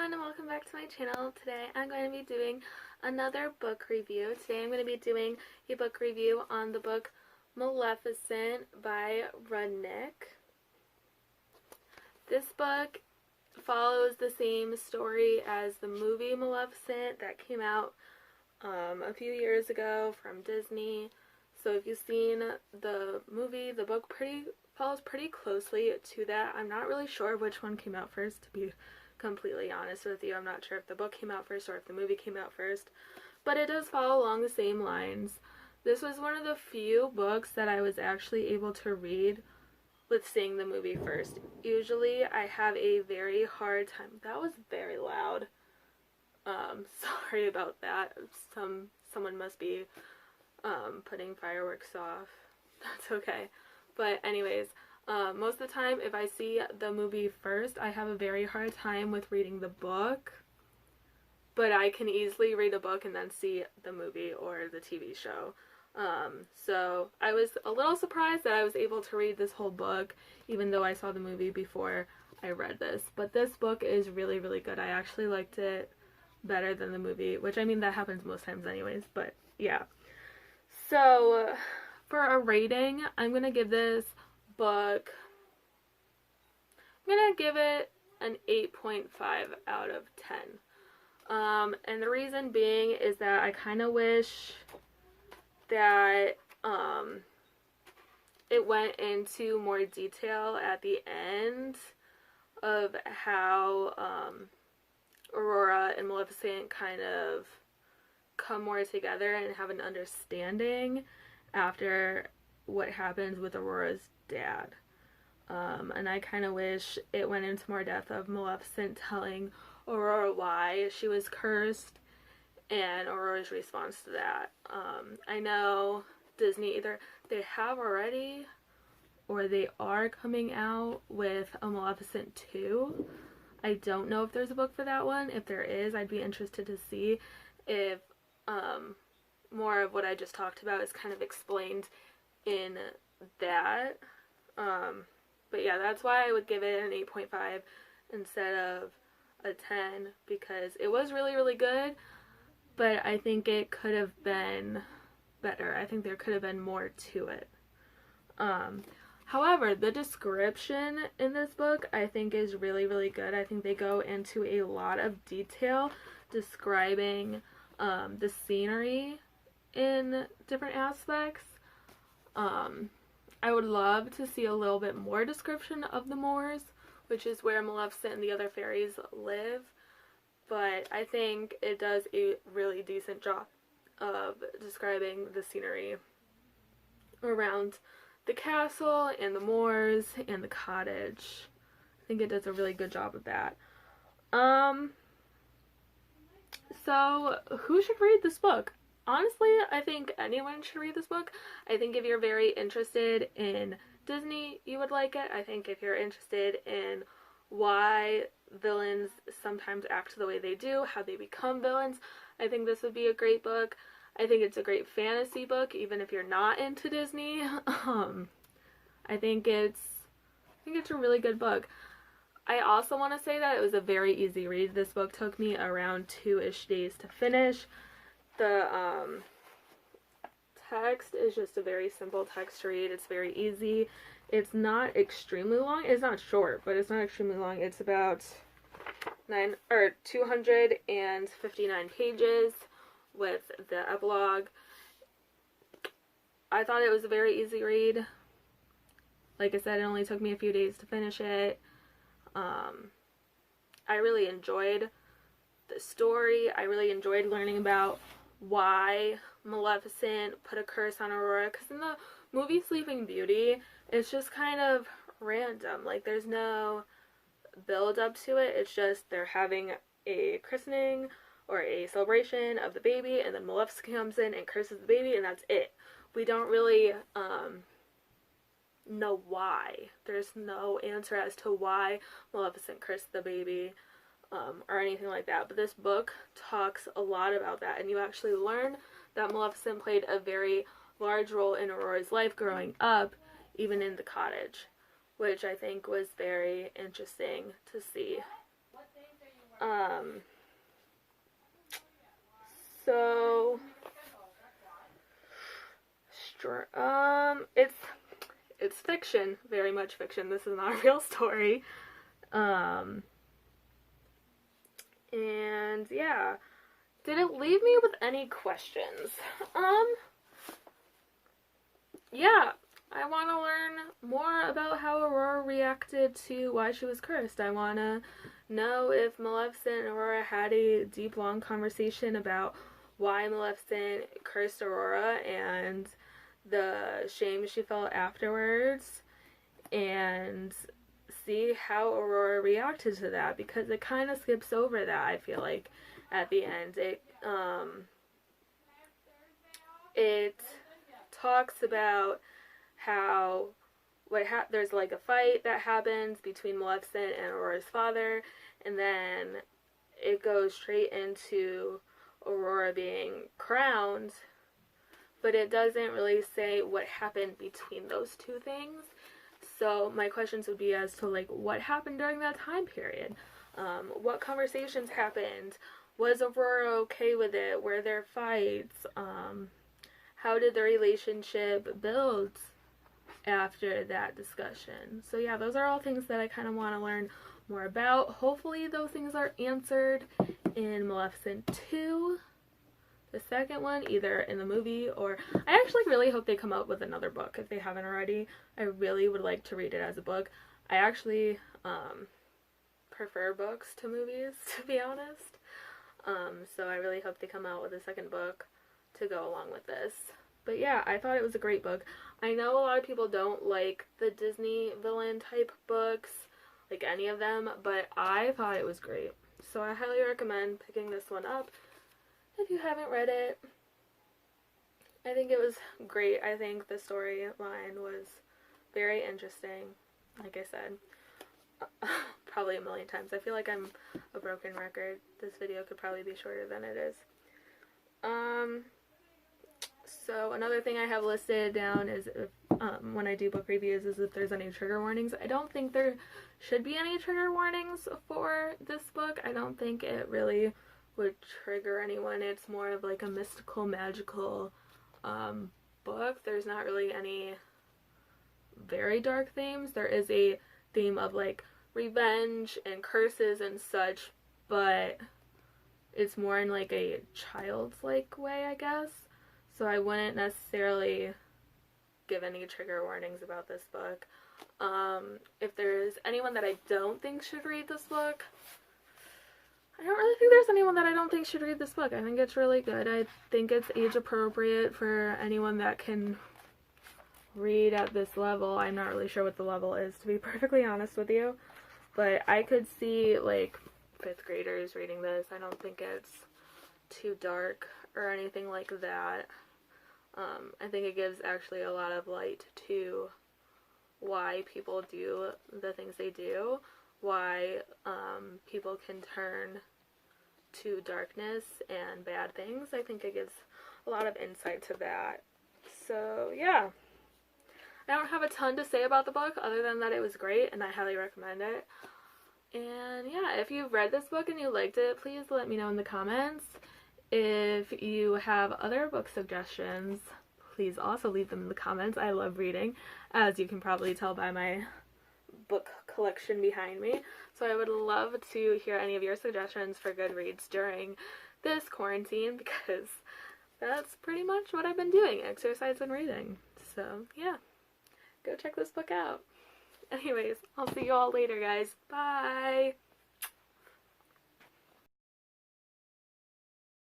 everyone and welcome back to my channel. Today I'm going to be doing another book review. Today I'm going to be doing a book review on the book Maleficent by Rudnick. This book follows the same story as the movie Maleficent that came out a few years ago from Disney. So if you've seen the movie, the book follows pretty closely to that. I'm not really sure which one came out first, to be completely honest with you. I'm not sure if the book came out first or if the movie came out first, but it does follow along the same lines. This was one of the few books that I was actually able to read with seeing the movie first. Usually I have a very hard time. That was very loud. Sorry about that. Someone must be putting fireworks off. That's okay. But anyways, most of the time if I see the movie first, I have a very hard time with reading the book. But I can easily read a book and then see the movie or the TV show. So I was a little surprised that I was able to read this whole book, even though I saw the movie before I read this. But this book is really, really good. I actually liked it better than the movie, which I mean that happens most times anyways, but yeah. So for a rating, I'm going to give this book, I'm going to give it an 8.5 out of 10. And the reason being is that I kind of wish that it went into more detail at the end of how Aurora and Maleficent kind of come more together and have an understanding after what happens with Aurora's dad. And I kind of wish it went into more depth of Maleficent telling Aurora why she was cursed and Aurora's response to that. I know Disney, either they have already or they are coming out with a Maleficent 2. I don't know if there's a book for that one. If there is, I'd be interested to see if more of what I just talked about is kind of explained in that. But yeah, that's why I would give it an 8.5 instead of a 10, because it was really, really good, but I think it could have been better. I think there could have been more to it. However, the description in this book I think is really, really good. I think they go into a lot of detail describing the scenery in different aspects. I would love to see a little bit more description of the moors, which is where Maleficent and the other fairies live, but I think it does a really decent job of describing the scenery around the castle and the moors and the cottage. I think it does a really good job of that. So who should read this book? Honestly, I think anyone should read this book. I think if you're very interested in Disney, you would like it. I think if you're interested in why villains sometimes act the way they do, how they become villains, I think this would be a great book. I think it's a great fantasy book, even if you're not into Disney. I think it's a really good book. I also want to say that it was a very easy read. This book took me around 2-ish days to finish. The text is just a very simple text to read. It's very easy. It's not extremely long. It's not short, but it's not extremely long. It's about 259 pages with the epilogue. I thought it was a very easy read. Like I said, it only took me a few days to finish it. I really enjoyed the story. I really enjoyed learning about why Maleficent put a curse on Aurora, because in the movie Sleeping Beauty, it's just kind of random. Like, there's no build up to it. It's just they're having a christening or a celebration of the baby, and then Maleficent comes in and curses the baby, and that's it. We don't really know why. There's no answer as to why Maleficent cursed the baby or anything like that. But this book talks a lot about that, and you actually learn that Maleficent played a very large role in Aurora's life growing up, even in the cottage, which I think was very interesting to see. Um, so, it's fiction, very much fiction. This is not a real story. Um, and yeah, did it leave me with any questions? Yeah, I want to learn more about how Aurora reacted to why she was cursed. I want to know if Maleficent and Aurora had a deep, long conversation about why Maleficent cursed Aurora and the shame she felt afterwards, and see how Aurora reacted to that, because it kind of skips over that, I feel like, at the end. It talks about how there's like a fight that happens between Maleficent and Aurora's father, and then it goes straight into Aurora being crowned, but it doesn't really say what happened between those two things. So my questions would be as to like what happened during that time period. What conversations happened? Was Aurora okay with it? Were there fights? How did the relationship build after that discussion? So yeah, those are all things that I kind of want to learn more about. Hopefully those things are answered in Maleficent 2, the second one, either in the movie, or I actually really hope they come out with another book if they haven't already. I really would like to read it as a book. I actually prefer books to movies, to be honest. So I really hope they come out with a second book to go along with this. But yeah, I thought it was a great book. I know a lot of people don't like the Disney villain type books, like any of them, but I thought it was great. So I highly recommend picking this one up if you haven't read it. I think it was great. I think the storyline was very interesting. Like I said, probably a million times. I feel like I'm a broken record. This video could probably be shorter than it is. So another thing I have listed down is if, when I do book reviews, is if there's any trigger warnings. I don't think there should be any trigger warnings for this book. I don't think it really would trigger anyone. It's more of like a mystical, magical book. There's not really any very dark themes. There is a theme of like revenge and curses and such, but it's more in like a childlike way, I guess. So I wouldn't necessarily give any trigger warnings about this book. If there's anyone that I don't think should read this book, I don't really think there's anyone that I don't think should read this book. I think it's really good. I think it's age appropriate for anyone that can read at this level. I'm not really sure what the level is, to be perfectly honest with you. But I could see like 5th graders reading this. I don't think it's too dark or anything like that. I think it gives actually a lot of light to why people do the things they do, why people can turn to darkness and bad things. I think it gives a lot of insight to that. So yeah, I don't have a ton to say about the book other than that it was great and I highly recommend it. And yeah, if you've read this book and you liked it, please let me know in the comments. If you have other book suggestions, please also leave them in the comments. I love reading, as you can probably tell by my book collection behind me. So I would love to hear any of your suggestions for good reads during this quarantine, because that's pretty much what I've been doing, exercise and reading. So yeah, go check this book out. Anyways, I'll see you all later, guys. Bye!